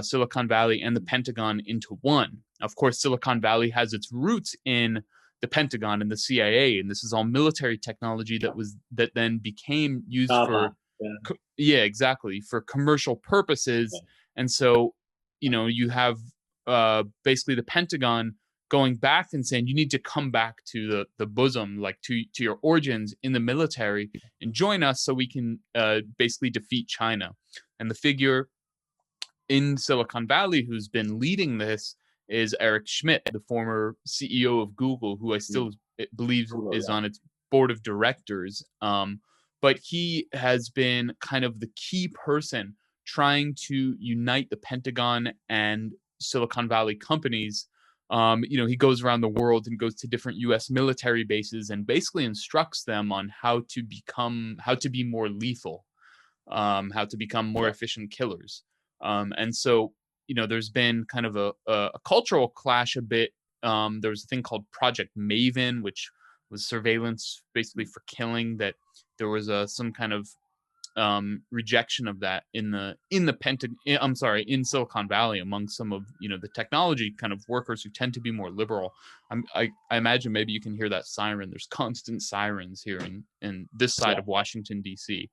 Speaker 1: Silicon Valley and the Pentagon into one. Of course, Silicon Valley has its roots in the Pentagon and the CIA, and this is all military technology that then became used for,
Speaker 2: yeah,
Speaker 1: exactly, for commercial purposes. And so, you have basically the Pentagon going back and saying you need to come back to the bosom, like to your origins in the military, and join us so we can basically defeat China. And the figure in Silicon Valley who's been leading this is Eric Schmidt, the former CEO of Google, who I still believe is on its board of directors. But he has been kind of the key person trying to unite the Pentagon and Silicon Valley companies. He goes around the world and goes to different U.S. military bases and basically instructs them on how to be more lethal, how to become more efficient killers. And so, there's been kind of a cultural clash a bit. There was a thing called Project Maven, which was surveillance basically for killing. That there was some kind of rejection of that in Silicon Valley among some of the technology kind of workers who tend to be more liberal. I imagine maybe you can hear that siren. There's constant sirens here in this side of Washington D.C.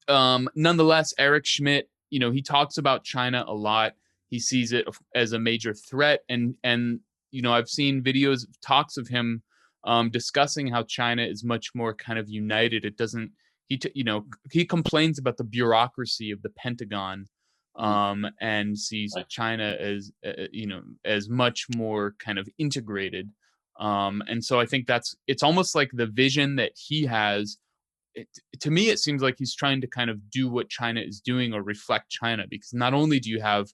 Speaker 1: Nonetheless, Eric Schmidt, he talks about China a lot. He sees it as a major threat, and I've seen videos, talks of him discussing how China is much more kind of united. It doesn't. He complains about the bureaucracy of the Pentagon, and sees China as as much more kind of integrated. And so I think it's almost like the vision that he has. To me, it seems like he's trying to kind of do what China is doing or reflect China, because not only do you have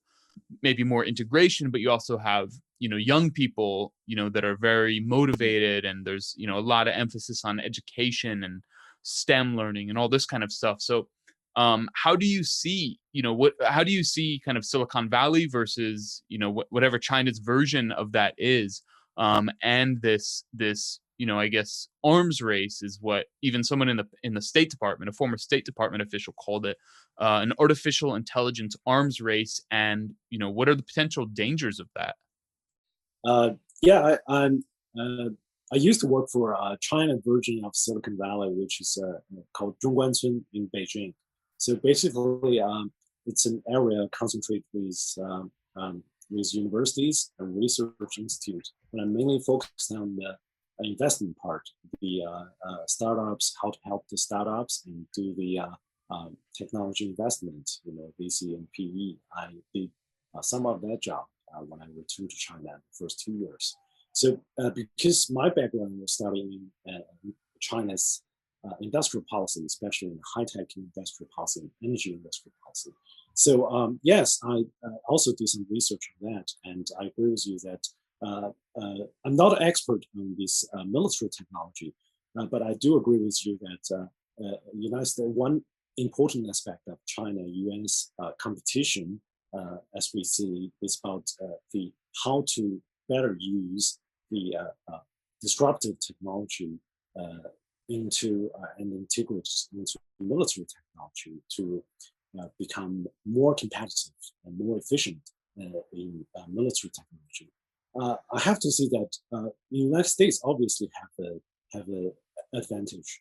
Speaker 1: maybe more integration, but you also have, young people, that are very motivated, and there's, a lot of emphasis on education and STEM learning and all this kind of stuff. So how do you see, how do you see kind of Silicon Valley versus, whatever China's version of that is, and this, I guess arms race is what even someone in the State Department, a former State Department official, called it, an artificial intelligence arms race, and what are the potential dangers of that?
Speaker 2: I used to work for a China version of Silicon Valley, which is called Zhongguancun in Beijing. So basically, it's an area concentrated with universities and research institutes, and I'm mainly focused on the investment part, the startups, how to help the startups and do the technology investment, VC and PE. I did some of that job when I returned to China the first 2 years. So because my background was studying China's industrial policy, especially in high-tech industrial policy and energy industrial policy. So yes, I also did some research on that, and I agree with you that I'm not an expert on this military technology, but I do agree with you that United States, one important aspect of China-US competition, as we see, is about the how to better use the disruptive technology into and integrate into military technology to become more competitive and more efficient in military technology. I have to say that the United States obviously have an advantage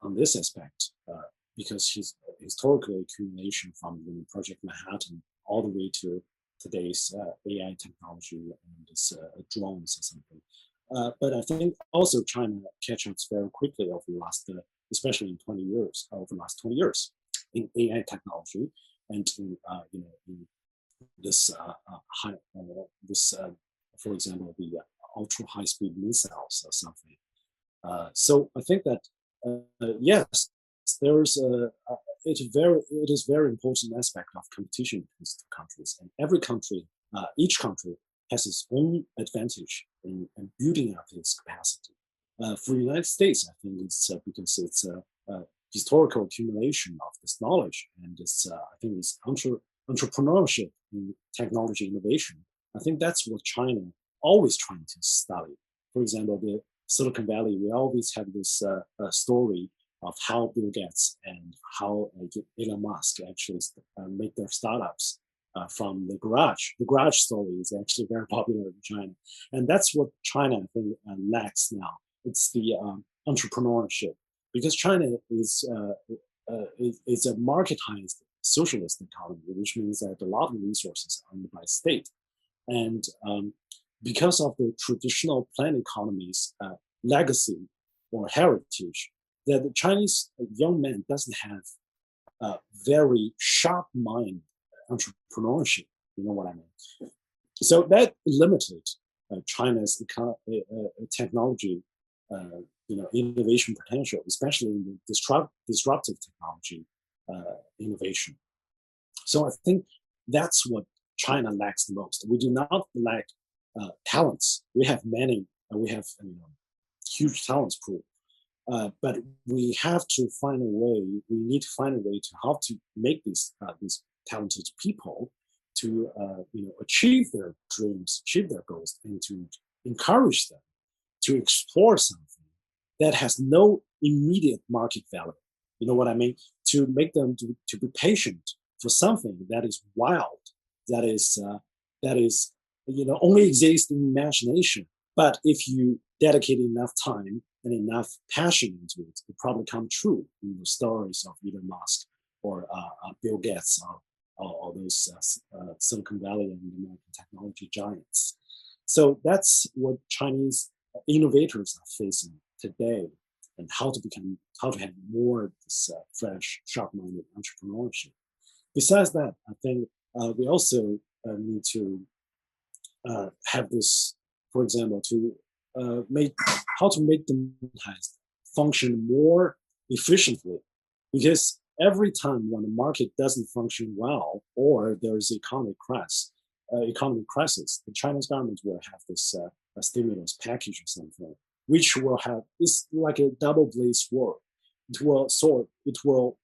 Speaker 2: on this aspect because his historical accumulation from Project Manhattan all the way to today's AI technology and this drones or something. But I think also China catch up very quickly over the last, especially in 20 years, over the last 20 years in AI technology and in this for example, the ultra high speed missiles or something. So I think that yes, there's it is very important aspect of competition between the countries, and every country, each country has its own advantage in building up its capacity. For the United States, I think it's because it's a historical accumulation of this knowledge, and it's I think it's entrepreneurship in technology innovation I think that's what China always trying to study. For example, the Silicon Valley, we always have this story of how Bill Gates and how Elon Musk actually make their startups from the garage. The garage story is actually very popular in China, and that's what China, I think, lacks now. It's the entrepreneurship, because China is a marketized socialist economy, which means that a lot of resources are owned by state, and because of the traditional planned economy's legacy or heritage, that the Chinese young man doesn't have a very sharp mind entrepreneurship. You know what I mean? So that limited China's technology, innovation potential, especially in the disruptive technology innovation. So I think that's what China lacks the most. We do not lack talents. We have many. We have huge talents pool. But we have to find a way. We need to find a way to how to make these talented people to achieve their dreams, achieve their goals, and to encourage them to explore something that has no immediate market value. You know what I mean? To make them to be patient for something that is wild, that is only exists in imagination. But if you dedicate enough time and enough passion into it, it probably come true in the stories of Elon Musk or Bill Gates or those Silicon Valley and American technology giants. So that's what Chinese innovators are facing today, and how to have more this fresh, sharp-minded entrepreneurship. Besides that, I think we also need to have this, for example, to make them function more efficiently, because every time when the market doesn't function well or there's economic crisis, the Chinese government will have this stimulus package or something, which will have it's like a double-bladed sword. It will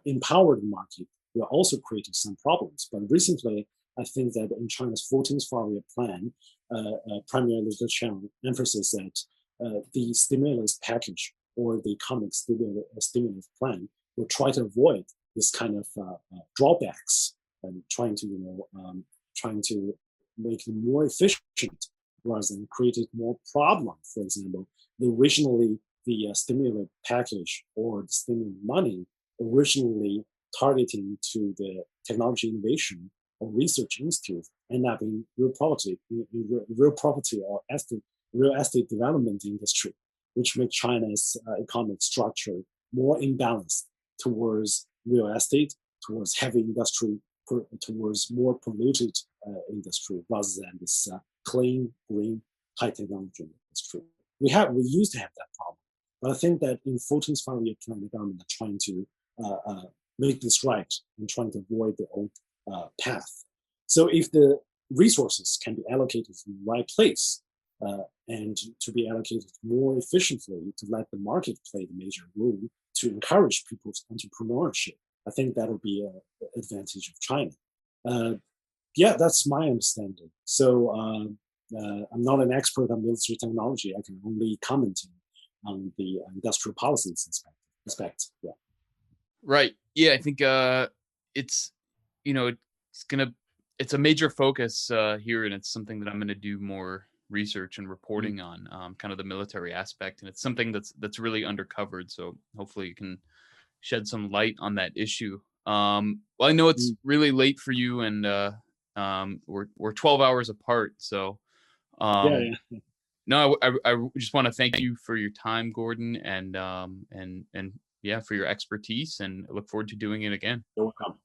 Speaker 2: empower the market. Will also create some problems. But recently, I think that in China's 14th Five-Year Plan, Prime Minister Chen emphasized that the stimulus package or the economic stimulus plan will try to avoid this kind of drawbacks and trying to make it more efficient rather than create more problem. For example, originally the stimulus package or the stimulus money originally targeting to the technology innovation or research institute end up in real property or real estate development industry, which makes China's economic structure more imbalanced towards real estate, towards heavy industry, towards more polluted industry rather than this clean, green, high technology industry. We used to have that problem, but I think that in 14th Five-Year Plan, the government are trying to make this right and trying to avoid the old path. So if the resources can be allocated in the right place and to be allocated more efficiently to let the market play the major role to encourage people's entrepreneurship, I think that will be an advantage of China. That's my understanding. So I'm not an expert on military technology. I can only comment on the industrial policies aspect. Yeah.
Speaker 1: Right. Yeah, I think it's it's a major focus here, and it's something that I'm gonna do more research and reporting on, kind of the military aspect, and it's something that's really undercovered. So hopefully you can shed some light on that issue. Well, I know it's really late for you, and we're 12 hours apart. So
Speaker 2: Yeah.
Speaker 1: no, I just want to thank you for your time, Gordon, and yeah, for your expertise, and I look forward to doing it again.
Speaker 2: You're welcome.